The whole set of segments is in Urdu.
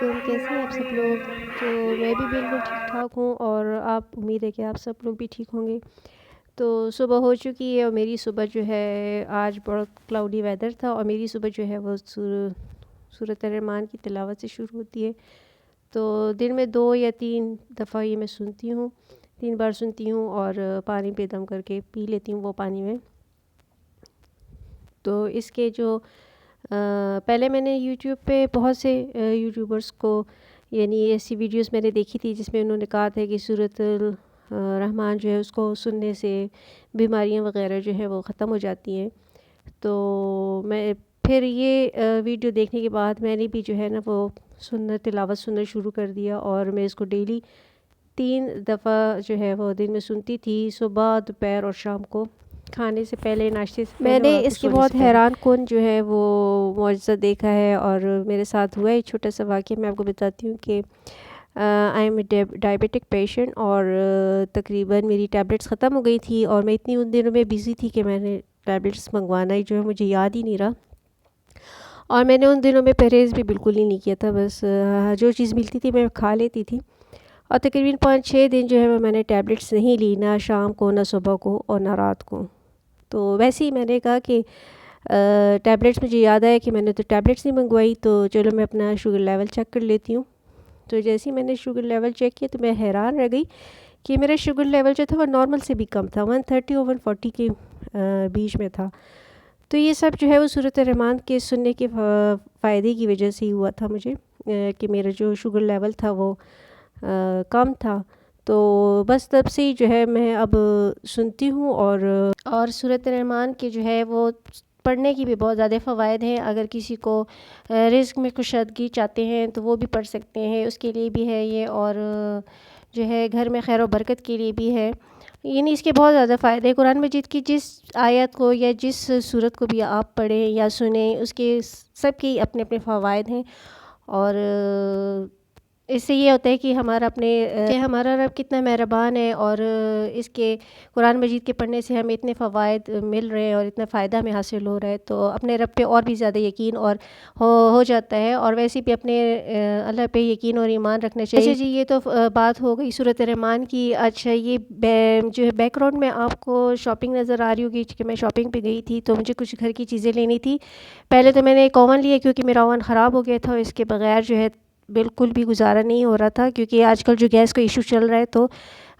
علیکم، کیسے ہیں آپ سب لوگ؟ تو میں بھی بالکل ٹھیک ٹھاک ہوں، اور آپ امید ہے کہ آپ سب لوگ بھی ٹھیک ہوں گے۔ تو صبح ہو چکی ہے، اور میری صبح جو ہے آج بہت کلاؤڈی ویدر تھا، اور میری صبح جو ہے وہ سورۃ الرحمن کی تلاوت سے شروع ہوتی ہے۔ تو دن میں 2 یا 3 دفعہ یہ میں سنتی ہوں، 3 بار سنتی ہوں، اور پانی پہ دم کر کے پی لیتی ہوں وہ پانی میں۔ تو اس کے جو پہلے میں نے یوٹیوب پہ بہت سے یوٹیوبرس کو، یعنی ایسی ویڈیوز میں نے دیکھی تھی جس میں انہوں نے کہا تھا کہ سورۃ الرحمن جو ہے اس کو سننے سے بیماریاں وغیرہ جو ہے وہ ختم ہو جاتی ہیں۔ تو میں پھر یہ ویڈیو دیکھنے کے بعد میں نے بھی جو ہے نا وہ تلاوت سننا شروع کر دیا، اور میں اس کو ڈیلی 3 دفعہ جو ہے وہ دن میں سنتی تھی، صبح، دوپہر اور شام کو، کھانے سے پہلے، ناشتے سے پہلے، میں نے اور اس کے سونے بہت سے پہلے۔ حیران کن جو ہے وہ معجزہ دیکھا ہے، اور میرے ساتھ ہوا ہے ایک چھوٹا سا واقعہ، میں آپ کو بتاتی ہوں کہ I am a diabetic patient, اور تقریباً میری ٹیبلیٹس ختم ہو گئی تھی، اور میں اتنی ان دنوں میں بزی تھی کہ میں نے ٹیبلیٹس منگوانا ہی جو ہے مجھے یاد ہی نہیں رہا، اور میں نے ان دنوں میں پرہیز بھی بالکل ہی نہیں کیا تھا، بس جو چیز ملتی تھی میں کھا لیتی تھی، اور تقریباً 5-6 دن جو ہے میں نے ٹیبلیٹس نہیں لی، نہ شام کو، نہ صبح کو، اور نہ رات کو۔ تو ویسے ہی میں نے کہا کہ ٹیبلیٹس، مجھے یاد آیا کہ میں نے تو ٹیبلیٹس نہیں منگوائی، تو چلو میں اپنا شوگر لیول چیک کر لیتی ہوں۔ تو جیسے ہی میں نے شوگر لیول چیک کیا تو میں حیران رہ گئی کہ میرا شوگر لیول جو تھا وہ نارمل سے بھی کم تھا، 130 اور 140 کے بیچ میں تھا۔ تو یہ سب جو ہے وہ سورۃ الرحمن کے سننے کے فائدے کی وجہ سے ہی ہوا تھا مجھے، کہ میرا جو شوگر لیول تھا وہ کم تھا۔ تو بس تب سے ہی جو ہے میں اب سنتی ہوں، اور سورۃ الرحمن کے جو ہے وہ پڑھنے کی بھی بہت زیادہ فوائد ہیں۔ اگر کسی کو رزق میں کشادگی چاہتے ہیں تو وہ بھی پڑھ سکتے ہیں، اس کے لیے بھی ہے یہ، اور جو ہے گھر میں خیر و برکت کے لیے بھی ہے، یعنی اس کے بہت زیادہ فائدے ہیں۔ قرآن مجید کی جس آیت کو یا جس صورت کو بھی آپ پڑھیں یا سنیں، اس کے سب کے اپنے اپنے فوائد ہیں، اور اس سے یہ ہوتا ہے کہ ہمارا رب کتنا مہربان ہے، اور اس کے قرآن مجید کے پڑھنے سے ہمیں اتنے فوائد مل رہے ہیں اور اتنا فائدہ ہمیں حاصل ہو رہا ہے، تو اپنے رب پہ اور بھی زیادہ یقین اور ہو جاتا ہے، اور ویسے بھی اپنے اللہ پہ یقین اور ایمان رکھنا چاہیے۔ اچھا جی، یہ تو بات ہو گئی سورۃ الرحمن کی۔ اچھا، یہ جو ہے بیک گراؤنڈ میں آپ کو شاپنگ نظر آ رہی ہوگی کہ میں شاپنگ پہ گئی تھی، تو مجھے کچھ گھر کی چیزیں لینی تھی۔ پہلے تو میں نے ایک اوون لیا کیونکہ میرا اوون خراب ہو گیا تھا، اس کے بغیر جو ہے بالکل بھی گزارا نہیں ہو رہا تھا، کیونکہ آج کل جو گیس کا ایشو چل رہا ہے تو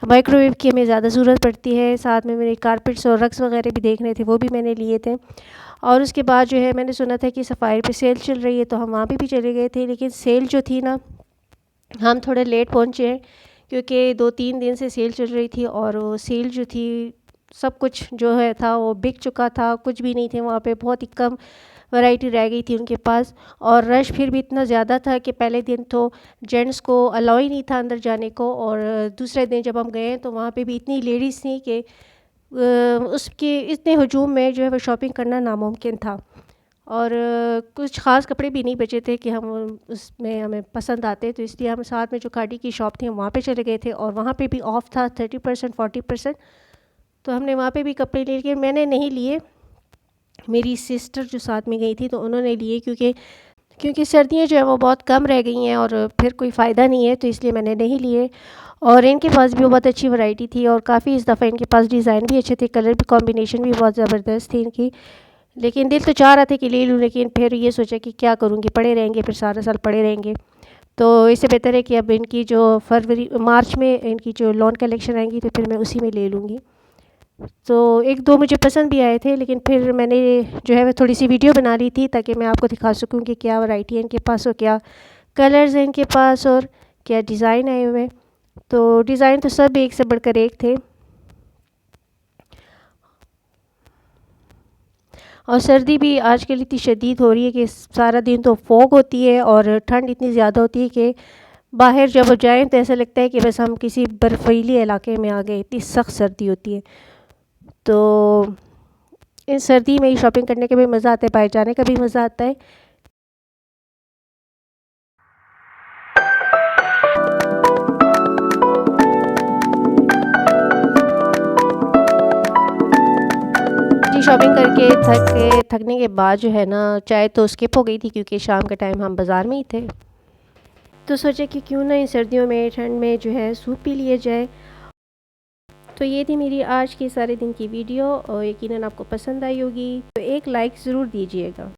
مائکرو ویو کی ہمیں زیادہ ضرورت پڑتی ہے۔ ساتھ میں میرے کارپیٹس اور رگس وغیرہ بھی دیکھنے تھے، وہ بھی میں نے لیے تھے، اور اس کے بعد جو ہے میں نے سنا تھا کہ سفاری پہ سیل چل رہی ہے، تو ہم وہاں پہ بھی چلے گئے تھے، لیکن سیل جو تھی نا، ہم تھوڑے لیٹ پہنچے ہیں، کیونکہ 2-3 دن سے سیل چل رہی تھی، اور وہ سیل جو تھی سب کچھ جو ہے تھا وہ بک چکا تھا، کچھ بھی نہیں تھے وہاں پہ، بہت ہی کم ورائٹی رہ گئی تھی ان کے پاس، اور رش پھر بھی اتنا زیادہ تھا کہ پہلے دن تو جینٹس کو الاؤ ہی نہیں تھا اندر جانے کو، اور دوسرے دن جب ہم گئے تو وہاں پہ بھی اتنی لیڈیز تھیں کہ اس کے اتنے ہجوم میں جو ہے وہ شاپنگ کرنا ناممکن تھا، اور کچھ خاص کپڑے بھی نہیں بچے تھے کہ ہم اس میں ہمیں پسند آتے، تو اس لیے ہم ساتھ میں جو کھاڑی کی شاپ تھی ہم وہاں پہ چلے گئے تھے، اور وہاں پہ بھی آف تھا 30%، 40%، تو ہم نے وہاں پہ بھی کپڑے لے لیے۔ میں نے نہیں لیے، میری سسٹر جو ساتھ میں گئی تھی تو انہوں نے لیے، کیونکہ سردیاں جو ہیں وہ بہت کم رہ گئی ہیں، اور پھر کوئی فائدہ نہیں ہے، تو اس لیے میں نے نہیں لیے۔ اور ان کے پاس بھی بہت اچھی ورائٹی تھی، اور کافی اس دفعہ ان کے پاس ڈیزائن بھی اچھے تھے، کلر بھی کمبینیشن بھی بہت زبردست تھی ان کی، لیکن دل تو چاہ رہا تھا کہ لے لوں، لیکن پھر یہ سوچا کہ کیا کروں گی، پڑے رہیں گے، پھر سارا سال پڑے رہیں گے، تو اس سے بہتر ہے کہ اب ان کی جو مارچ میں ان کی جو لون کلیکشن آئیں گی تو پھر میں اسی میں لے لوں گی۔ تو 1-2 مجھے پسند بھی آئے تھے، لیکن پھر میں نے جو ہے وہ تھوڑی سی ویڈیو بنا لی تھی تاکہ میں آپ کو دکھا سکوں کہ کیا ورائٹی ہے ان کے پاس، اور کیا کلرز ہیں ان کے پاس، اور کیا ڈیزائن آئے ہوئے۔ تو ڈیزائن تو سب ایک سے بڑھ کر ایک تھے، اور سردی بھی آج کل اتنی شدید ہو رہی ہے کہ سارا دن تو فوگ ہوتی ہے، اور ٹھنڈ اتنی زیادہ ہوتی ہے کہ باہر جب جائیں تو ایسا لگتا ہے کہ بس ہم کسی برفیلی علاقے میں آ گئے، اتنی سخت سردی ہوتی ہے۔ تو اس سردی میں ہی شاپنگ کرنے کا بھی مزہ آتا ہے، باہر جانے کا بھی مزہ آتا ہے۔ جی، شاپنگ کر کے تھکنے کے بعد جو ہے نا چائے تو اسکپ ہو گئی تھی، کیونکہ شام کے ٹائم ہم بازار میں ہی تھے۔ تو سوچے کہ کیوں نہ ان سردیوں میں ٹھنڈ میں جو ہے سوپ پی لیا جائے۔ تو یہ تھی میری آج کی سارے دن کی ویڈیو اور یقیناً آپ کو پسند آئی ہوگی، تو ایک لائک ضرور دیجیے گا۔